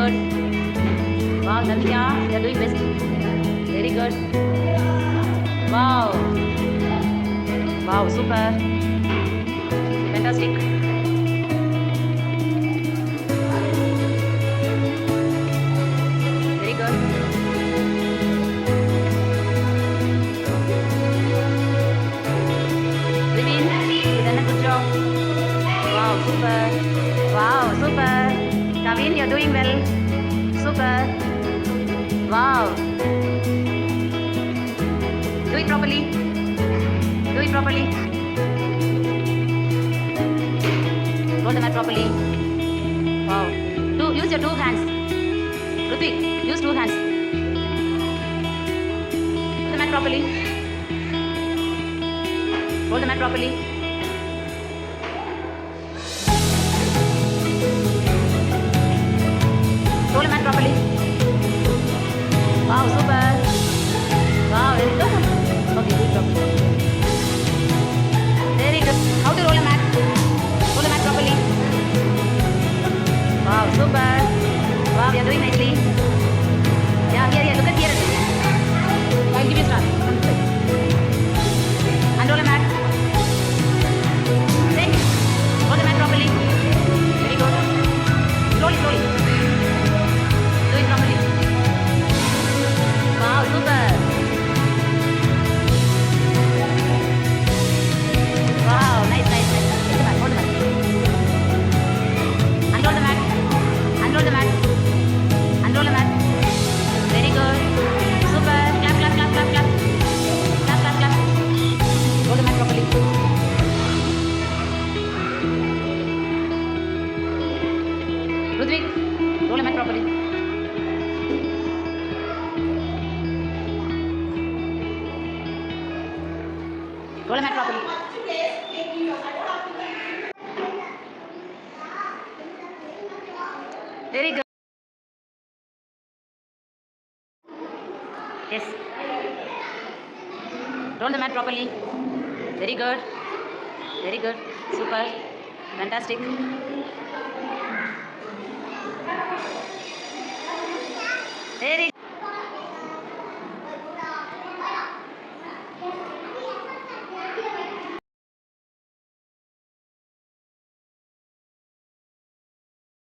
good. Wow, Nandya, you are doing best. Very good. Wow. Wow, super. Fantastic. Very good. Vivin, you done a good job. Wow, super. Wow, super. Kavin, you're doing well. Super. Wow. Do it properly. Do it properly. Roll the mat properly. Wow. Use your two hands. Ruthik, use two hands. Roll the mat properly. Roll the mat properly. Roll the mat properly. Wow, super. Wow, very good. Okay, do it properly. Very good. How to roll a mat? Roll the mat properly. Wow, super. Wow, you are doing nicely. Yeah, here, look at here. I'll give you a star. And roll a mat. Then, roll the mat properly. Very good. Slowly, slowly. Do it properly. Wow, super. Wow, nice. Take the mat, hold the mat. Unroll the mat. Unroll the mat. Unroll the mat. Very good. Super. Clap, clap, clap, clap, clap. Clap, clap, clap. Roll the mat properly. Ludwig, roll the mat properly. Roll the mat properly. Very good. Yes. Roll the mat properly. Very good. Very good. Super. Fantastic.